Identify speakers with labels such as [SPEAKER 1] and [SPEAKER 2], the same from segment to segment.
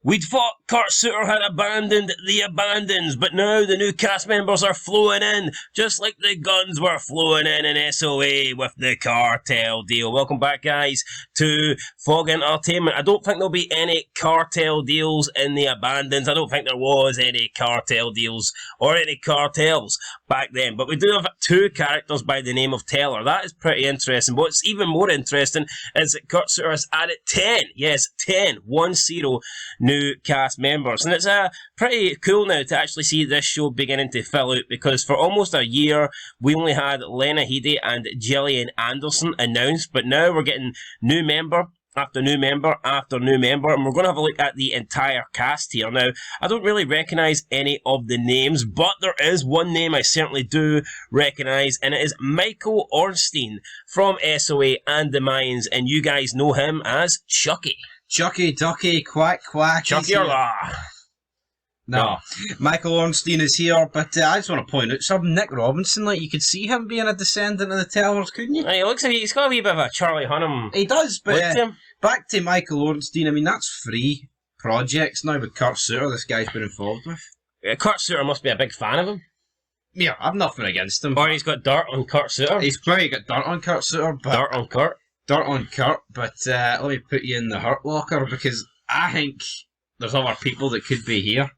[SPEAKER 1] We'd thought Kurt Sutter had abandoned the abandons, but now the new cast members are flowing in, just like the guns were flowing in SOA with the cartel deal. Welcome back, guys, to Fog Entertainment. I don't think there'll be any cartel deals in the abandons. I don't think there was any cartel deals or any cartels back then, but we do have two characters by the name of Teller. That is pretty interesting. What's even more interesting is that Kurt Sutter has added 10, yes, 10, 1-0 new cast members, and it's pretty cool now to actually see this show beginning to fill out, because for almost a year we only had Lena Headey and Gillian Anderson announced, but now we're getting new member after new member after new member, and we're going to have a look at the entire cast here. Now, I don't really recognise any of the names, but there is one name I certainly do recognise, and it is Michael Ornstein from SOA and the Mayans, and you guys know him as Chucky.
[SPEAKER 2] Chucky, Ducky, Quack, Quack.
[SPEAKER 1] Chucky or la?
[SPEAKER 2] No. Michael Ornstein is here, but I just want to point out something. Nick Robinson, like, you could see him being a descendant of the Tellers, couldn't you?
[SPEAKER 1] He looks like he's got a wee bit of a Charlie Hunnam.
[SPEAKER 2] He does, but
[SPEAKER 1] him.
[SPEAKER 2] Back to Michael Ornstein, I mean, that's free projects now with Kurt Sutter, this guy's been involved with.
[SPEAKER 1] Kurt Sutter must be a big fan of him.
[SPEAKER 2] Yeah, I've nothing against him.
[SPEAKER 1] Or he's got dirt on Kurt Sutter.
[SPEAKER 2] He's probably got dirt on Kurt Sutter, but...
[SPEAKER 1] Dirt on Kurt?
[SPEAKER 2] Dirt on Kurt, but let me put you in the Hurt Locker, because I think there's other people that could be here.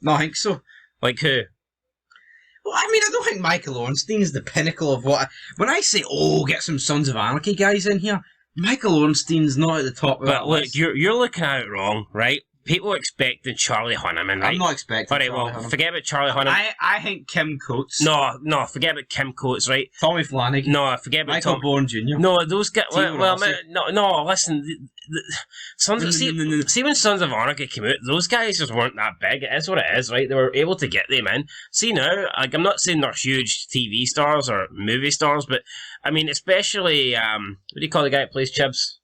[SPEAKER 2] No, I think so.
[SPEAKER 1] Like who?
[SPEAKER 2] Well, I mean, I don't think Michael Ornstein's the pinnacle of what... When I say, oh, get some Sons of Anarchy guys in here, Michael Ornstein's not at the top of that list.
[SPEAKER 1] But look, you're looking at it wrong, right? People are expecting Charlie Hunnam, right?
[SPEAKER 2] I'm not expecting
[SPEAKER 1] Alright, well,
[SPEAKER 2] Hunnam.
[SPEAKER 1] Forget about Charlie Hunnam.
[SPEAKER 2] I think Kim Coates.
[SPEAKER 1] No, forget about Kim Coates, right?
[SPEAKER 2] Tommy Flanagan.
[SPEAKER 1] No, forget about
[SPEAKER 2] Michael Bourne Jr.
[SPEAKER 1] No, those guys... No, listen. See when Sons of Anarchy came out, those guys just weren't that big. It is what it is, right? They were able to get them in. See now, like, I'm not saying they're huge TV stars or movie stars, but, I mean, especially, what do you call the guy that plays Chibs?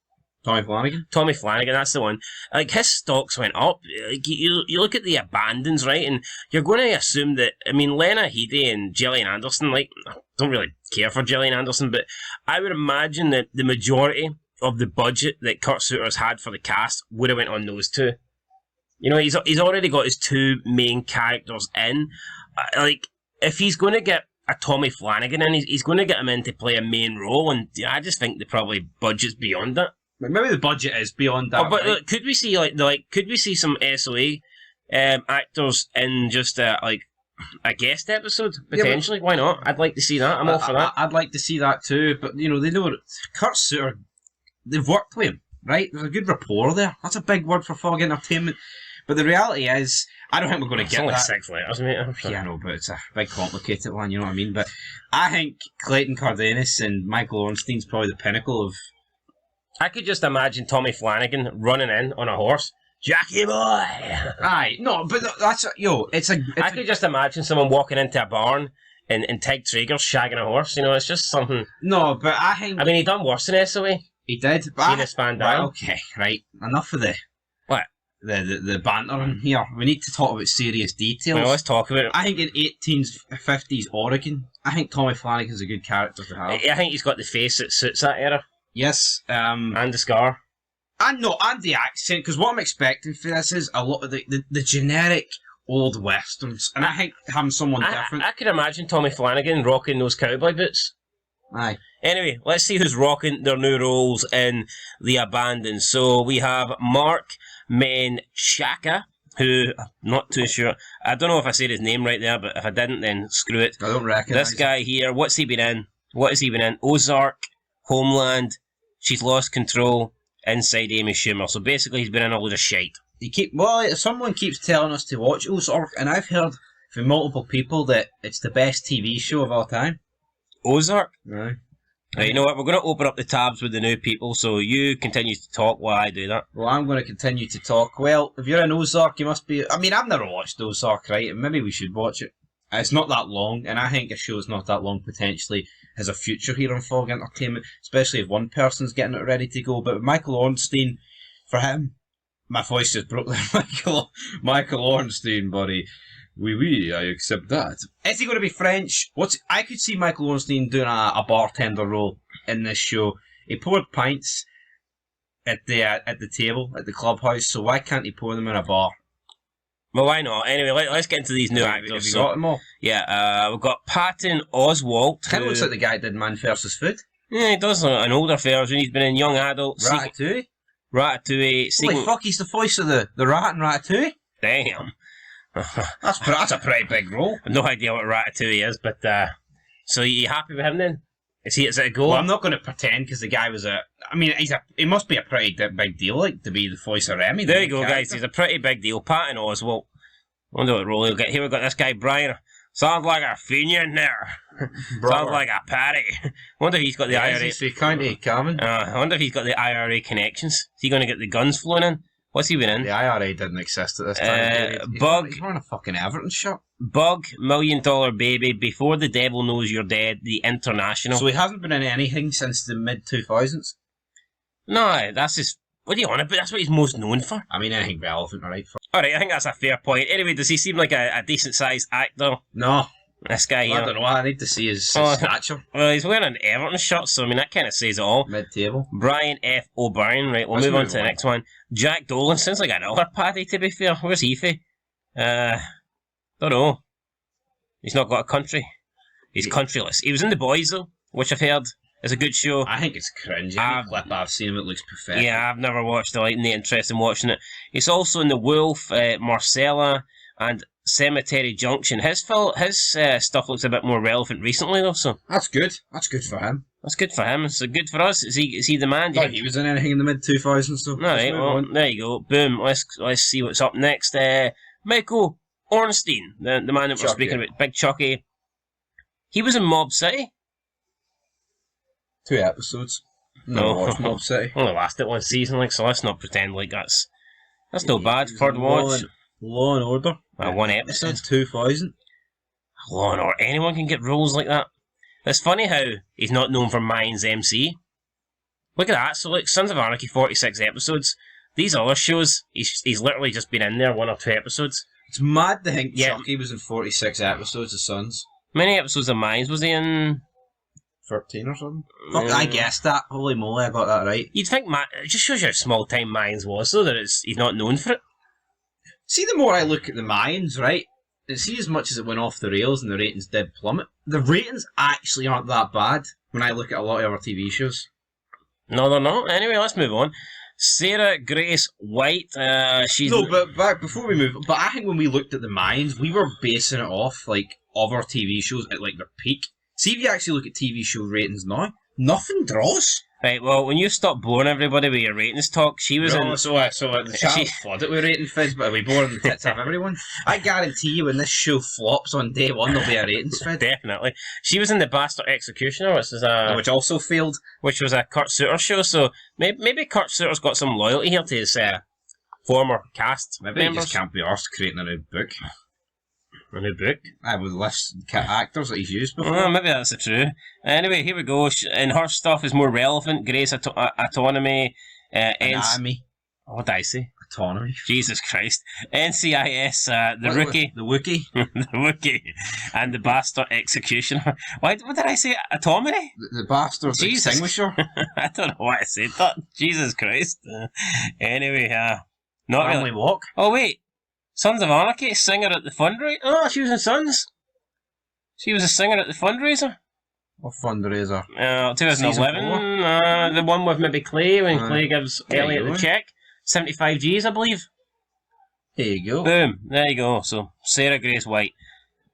[SPEAKER 2] Tommy Flanagan?
[SPEAKER 1] Tommy Flanagan, that's the one. Like, his stocks went up. Like, you look at the abandons, right, and you're going to assume that, I mean, Lena Headey and Gillian Anderson, like, I don't really care for Gillian Anderson, but I would imagine that the majority of the budget that Kurt Sutter's had for the cast would have went on those two. You know, he's already got his two main characters in. Like, if he's going to get a Tommy Flanagan in, he's going to get him in to play a main role, and I just think the probably budget's beyond that.
[SPEAKER 2] Maybe the budget is beyond that.
[SPEAKER 1] But right? Could we see could we see some SOA actors in just a guest episode potentially? Yeah, why not? I'd like to see that. I'm all for that.
[SPEAKER 2] I'd like to see that too. But you know, they know Kurt Sutter. They've worked with him, right? There's a good rapport there. That's a big word for Fog Entertainment. But the reality is, I don't think we're going to get
[SPEAKER 1] only
[SPEAKER 2] that.
[SPEAKER 1] 6 letters, mate.
[SPEAKER 2] Yeah, I know, but it's a big complicated one. You know what I mean? But I think Clayton Cardenas and Michael Ornstein's probably the pinnacle of.
[SPEAKER 1] I could just imagine Tommy Flanagan running in on a horse. Jackie boy!
[SPEAKER 2] Aye, no, but that's... I
[SPEAKER 1] could just imagine someone walking into a barn and Tig Traeger shagging a horse. You know, it's just something...
[SPEAKER 2] No, but I think...
[SPEAKER 1] I mean, he done worse than SOA.
[SPEAKER 2] He did, but...
[SPEAKER 1] Venus Van Dam.
[SPEAKER 2] Well, okay, right. Enough of the...
[SPEAKER 1] What?
[SPEAKER 2] The banter in here. We need to talk about serious details.
[SPEAKER 1] Well, let's talk about it.
[SPEAKER 2] I think in 1850s Oregon, I think Tommy Flanagan's a good character to have.
[SPEAKER 1] I think he's got the face that suits that era.
[SPEAKER 2] Yes.
[SPEAKER 1] And the scar.
[SPEAKER 2] And the accent, because what I'm expecting for this is a lot of the generic old westerns, and I think having someone different...
[SPEAKER 1] I could imagine Tommy Flanagan rocking those cowboy boots.
[SPEAKER 2] Aye.
[SPEAKER 1] Anyway, let's see who's rocking their new roles in The Abandoned. So we have Mark Menchaca, who, I'm not too sure, I don't know if I said his name right there, but if I didn't, then screw it.
[SPEAKER 2] I don't recognise
[SPEAKER 1] this guy here. What's he been in? What has he been in? Ozark, Homeland, She's Lost Control, Inside Amy Schumer. So basically he's been in a load of shite.
[SPEAKER 2] Someone keeps telling us to watch Ozark, and I've heard from multiple people that it's the best TV show of all time.
[SPEAKER 1] Ozark?
[SPEAKER 2] Right.
[SPEAKER 1] Right, you know what, we're going to open up the tabs with the new people, so you continue to talk while I do that.
[SPEAKER 2] Well, I'm going to continue to talk. Well, if you're in Ozark, you must be... I mean, I've never watched Ozark, right? Maybe we should watch it. It's not that long, and I think a show's not that long potentially has a future here on Fog Entertainment, especially if one person's getting it ready to go. But with Michael Ornstein, for him, my voice just broke there. Michael Ornstein, buddy. Oui, I accept that. Is he going to be French? I could see Michael Ornstein doing a bartender role in this show. He poured pints. at the table at the clubhouse. So why can't he pour them in a bar?
[SPEAKER 1] Well, why not? Anyway, let's get into these new actors.
[SPEAKER 2] Have you got them all?
[SPEAKER 1] Yeah, we've got Patton Oswalt.
[SPEAKER 2] Kind of looks like the guy that did Man vs. Food.
[SPEAKER 1] Yeah, he does look like an older version. He's been in Young Adult.
[SPEAKER 2] Ratatouille?
[SPEAKER 1] Ratatouille.
[SPEAKER 2] Holy fuck, he's the voice of the rat in Ratatouille?
[SPEAKER 1] Damn.
[SPEAKER 2] That's a pretty big role.
[SPEAKER 1] I've no idea what Ratatouille is, but, so you happy with him then? Is it a goal?
[SPEAKER 2] Well, I'm not going to pretend because the guy was he must be a pretty big deal, like, to be the voice of Remy.
[SPEAKER 1] There you go, guys. He's a pretty big deal. Patton Oswalt. Wonder what role he'll get. Here we've got this guy, Brian. Sounds like a Fenian there. Sounds like a Paddy. Wonder if he's got the IRA.
[SPEAKER 2] He's from County Cavan.
[SPEAKER 1] I wonder if he's got the IRA connections. Is he going to get the guns flown in? What's he been in?
[SPEAKER 2] The IRA didn't exist at this time.
[SPEAKER 1] Bug.
[SPEAKER 2] He's wearing a fucking Everton shirt.
[SPEAKER 1] Bug, $1 Million Baby, Before the Devil Knows You're Dead, The International.
[SPEAKER 2] So he hasn't been in anything since the mid-2000s?
[SPEAKER 1] No, that's his... What do you want to... That's what he's most known for.
[SPEAKER 2] I mean, anything relevant, alright?
[SPEAKER 1] Alright, I think that's a fair point. Anyway, does he seem like a decent-sized actor?
[SPEAKER 2] No.
[SPEAKER 1] This guy here.
[SPEAKER 2] I don't know. I need to see his stature.
[SPEAKER 1] Well, he's wearing an Everton shirt, so I mean, that kind of says it all.
[SPEAKER 2] Mid-table.
[SPEAKER 1] Brian F. O'Brien, right, we'll move on to the next one. Jack Dolan, sounds like another Paddy, to be fair. Where's he for? Don't know. He's not got a country. He's countryless. He was in The Boys, though, which I've heard is a good show.
[SPEAKER 2] I think it's cringe. Any clip I've seen of it looks pathetic.
[SPEAKER 1] Yeah, I've never watched it. I like the interest in watching it. He's also in The Wolf, Marcella, and Cemetery Junction. His stuff looks a bit more relevant recently, though. So
[SPEAKER 2] that's good. That's good for him.
[SPEAKER 1] That's good for him. It's good for us. Is he the man?
[SPEAKER 2] He was in anything in the mid-2000s, so.
[SPEAKER 1] All right, well, there you go. Boom. Let's see what's up next. Michael Ornstein, the man that we're speaking about, Big Chucky. He was in Mob City.
[SPEAKER 2] 2 episodes. No, watched Mob City.
[SPEAKER 1] Only lasted 1 season, so let's not pretend like that's no bad. Third watch.
[SPEAKER 2] Law and Order.
[SPEAKER 1] 1 episode.
[SPEAKER 2] 2000.
[SPEAKER 1] Law and Order. Anyone can get roles like that. It's funny how he's not known for Mayans MC. Look at that. So, like, Sons of Anarchy, 46 episodes. These other shows, he's literally just been in there 1 or 2 episodes.
[SPEAKER 2] It's mad to think Chucky was in 46 episodes of Sons.
[SPEAKER 1] How many episodes of Mayans was he in?
[SPEAKER 2] 13 or something. Fuck, I guessed that. Holy moly, I got that right.
[SPEAKER 1] You'd think it just shows you how small time Mayans was, though, that he's not known for it.
[SPEAKER 2] See, the more I look at the Mayans, right, and see as much as it went off the rails and the ratings did plummet, the ratings actually aren't that bad when I look at a lot of our TV shows.
[SPEAKER 1] No, they're not. Anyway, let's move on. Sarah Grace White, she's...
[SPEAKER 2] No, but back before we move, but I think when we looked at the Mayans, we were basing it off, like, other TV shows at, like, their peak. See if you actually look at TV show ratings now, nothing draws.
[SPEAKER 1] Right, well, when you stop boring everybody with your ratings talk, she was in...
[SPEAKER 2] So the channel's flooded with rating fizz, but are we boring the tits off everyone? I guarantee you when this show flops on day 1, there'll be a ratings fizz.
[SPEAKER 1] Definitely. She was in The Bastard Executioner,
[SPEAKER 2] which also failed.
[SPEAKER 1] Which was a Kurt Sutter show, so maybe Kurt Sutter's got some loyalty here to his former cast
[SPEAKER 2] Maybe members. He just can't be arsed creating a new book.
[SPEAKER 1] A new book?
[SPEAKER 2] With less actors that he's used before.
[SPEAKER 1] Well, maybe that's the true. Anyway, here we go. And her stuff is more relevant. Grey's Autonomy.
[SPEAKER 2] Anatomy.
[SPEAKER 1] What did I say?
[SPEAKER 2] Autonomy.
[SPEAKER 1] Jesus Christ. NCIS, The Rookie.
[SPEAKER 2] The Wookie.
[SPEAKER 1] The Wookie. And The Bastard Executioner. What did I say? Autonomy?
[SPEAKER 2] The Bastard Extinguisher?
[SPEAKER 1] I don't know why I said that. Jesus Christ. Anyway, not
[SPEAKER 2] Family
[SPEAKER 1] really.
[SPEAKER 2] Walk.
[SPEAKER 1] Oh, wait. Sons of Anarchy, singer at the fundraiser. Oh, she was in Sons. She was a singer at the fundraiser.
[SPEAKER 2] What fundraiser?
[SPEAKER 1] 2011. The one with maybe Clay, when Clay gives Elliot the check. 75 G's, I believe.
[SPEAKER 2] There you go.
[SPEAKER 1] Boom. There you go. So, Sarah Grace White.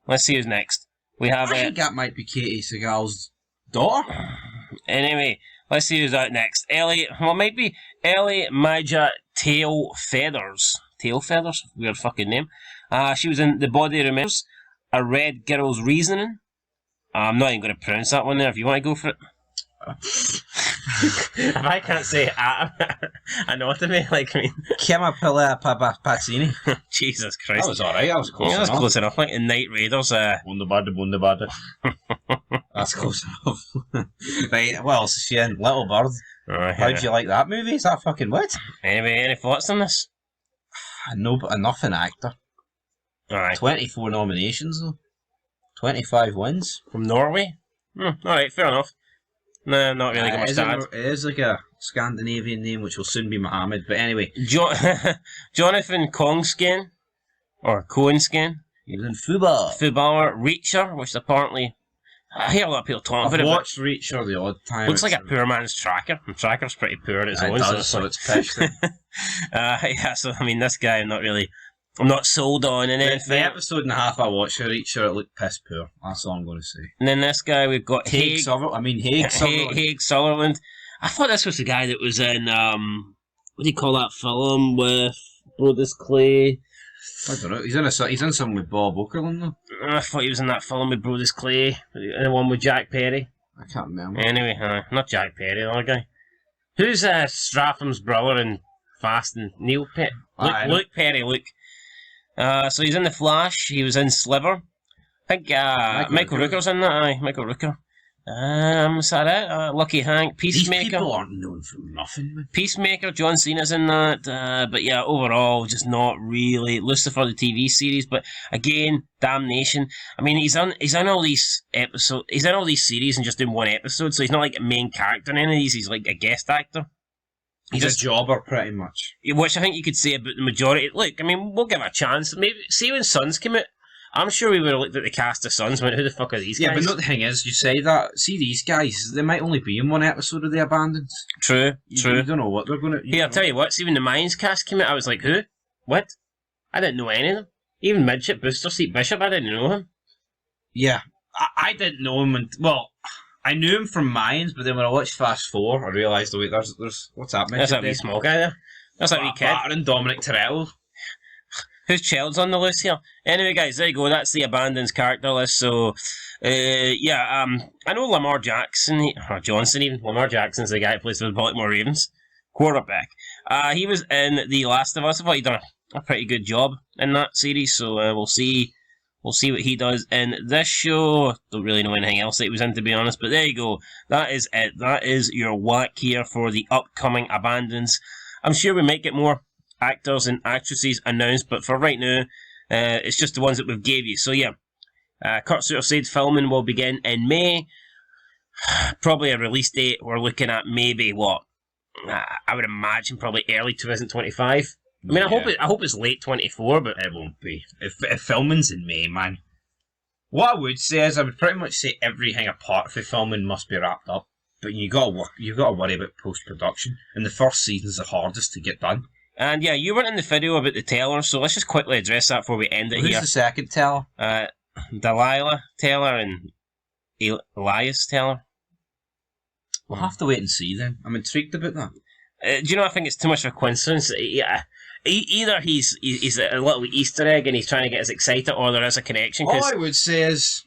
[SPEAKER 1] Let's see who's next. We have...
[SPEAKER 2] I think that might be Katie Seagal's daughter.
[SPEAKER 1] Anyway, let's see who's out next. Ellie Maja Tail Feathers. Tail Feathers? Weird fucking name. She was in The Body Remembers, A Red Girl's Reasoning. I'm not even going to pronounce that one there if you want to go for it. If I can't say anatomy, like, I mean...
[SPEAKER 2] Chemapilla Pazzini.
[SPEAKER 1] Jesus Christ.
[SPEAKER 2] That was alright, that was close enough.
[SPEAKER 1] That was close enough, like in Night Raiders.
[SPEAKER 2] Bunda. That's close enough. Right, what else is she in? Little Bird. How do you like that movie? Is that fucking what?
[SPEAKER 1] Anyway, any thoughts on this?
[SPEAKER 2] No, but enough an actor.
[SPEAKER 1] Alright.
[SPEAKER 2] 24 nominations, though. 25 wins.
[SPEAKER 1] From Norway? Alright, fair enough. No, not really got much to add.
[SPEAKER 2] It is like a Scandinavian name, which will soon be Mohammed. But anyway,
[SPEAKER 1] Jonathan Kongskin, or Coenskin.
[SPEAKER 2] he was in football.
[SPEAKER 1] Footballer. Reacher, which apparently... I hear a lot of people talking about
[SPEAKER 2] I've
[SPEAKER 1] it.
[SPEAKER 2] watched Reacher the odd time.
[SPEAKER 1] Looks like a poor man's Tracker. And Tracker's pretty poor in its own.
[SPEAKER 2] It does, so it's pitched.
[SPEAKER 1] Yeah, so I mean, this guy, I'm not sold on. And then
[SPEAKER 2] The episode and a half I watched of Reacher, it looked piss poor. That's all I'm going to say.
[SPEAKER 1] And then this guy, we've got
[SPEAKER 2] Haig Sutherland.
[SPEAKER 1] Haig Sutherland. I thought this was the guy that was in, what do you call that film with Brodus Clay?
[SPEAKER 2] I don't know. He's in something with Bob Okerlund though.
[SPEAKER 1] I thought he was in that film with Brodus Clay, the one with Jack Perry.
[SPEAKER 2] I can't remember.
[SPEAKER 1] Anyway, not Jack Perry, the other guy. Who's Stratham's brother in Fast and Neil Perry? Luke Perry, Luke. So he's in The Flash. He was in Sliver. I think Michael Rooker's in that. Aye, Michael Rooker. Is that it? Lucky Hank, Peacemaker.
[SPEAKER 2] These people aren't known for nothing, man.
[SPEAKER 1] Peacemaker, John Cena's in that. But yeah, overall, just not really. Lucifer, the TV series, but again, Damnation. I mean, he's in all these episodes. He's in all these series and just doing one episode, so he's not like a main character in any of these. He's like a guest actor.
[SPEAKER 2] He's a jobber, pretty much.
[SPEAKER 1] Which I think you could say about the majority. Look, I mean, we'll give it a chance. Maybe see when Sons came out. I'm sure we would have looked at the cast of Sons and went, who the fuck are these guys?
[SPEAKER 2] Yeah, but the thing is, you say that, see these guys, they might only be in one episode of The Abandons.
[SPEAKER 1] True.
[SPEAKER 2] You don't know what they're going to...
[SPEAKER 1] Yeah, I'll tell you what, see when the Mayans cast came out, I was like, who? What? I didn't know any of them. Even Midship Booster Seat Bishop, I didn't know him.
[SPEAKER 2] Yeah, I didn't know him, well, I knew him from Mayans, but then when I watched Fast 4, I realised, oh wait, there's what's that?
[SPEAKER 1] That's that wee small guy there. That's that wee kid.
[SPEAKER 2] And Dominic Toretto.
[SPEAKER 1] Whose child's on the list here? Anyway, guys, there you go. That's the Abandons character list. So, I know Lamar Jackson, or Johnson even. Lamar Jackson's the guy who plays for the Baltimore Ravens. Quarterback. He was in The Last of Us. I thought he'd done a pretty good job in that series. So, we'll see what he does in this show. Don't really know anything else that he was in, to be honest. But there you go. That is it. That is your whack here for the upcoming Abandons. I'm sure we might get more actors and actresses announced, but for right now, it's just the ones that we've gave you. So yeah, Kurt Sutter said filming will begin in May. Probably a release date we're looking at maybe what? I would imagine probably early 2025. I mean, yeah. I hope it's late 24, but it won't be.
[SPEAKER 2] If filming's in May, man. What I would say is I would pretty much say everything apart from filming must be wrapped up. But you've got to worry about post-production, and the first season's the hardest to get done.
[SPEAKER 1] And yeah, you weren't in the video about the Taylor, so let's just quickly address that before we end it here.
[SPEAKER 2] Who's the second Taylor?
[SPEAKER 1] Delilah Taylor and Elias Taylor.
[SPEAKER 2] We'll have to wait and see then. I'm intrigued about that.
[SPEAKER 1] Do you know, I think it's too much of a coincidence. Yeah. Either he's a little Easter egg and he's trying to get us excited, or there is a connection.
[SPEAKER 2] All I would say is,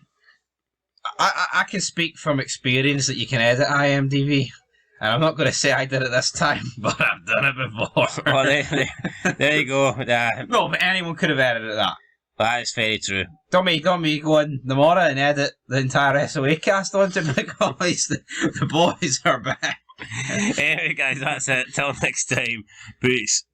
[SPEAKER 2] I can speak from experience that you can edit IMDb. And I'm not going to say I did it this time, but I've done it before.
[SPEAKER 1] Oh, there you go.
[SPEAKER 2] No, but anyone could have edited that.
[SPEAKER 1] That is very true.
[SPEAKER 2] Don't me go on Namora and edit the entire SOA cast onto me because the boys are back.
[SPEAKER 1] Anyway, guys, that's it. Till next time. Peace.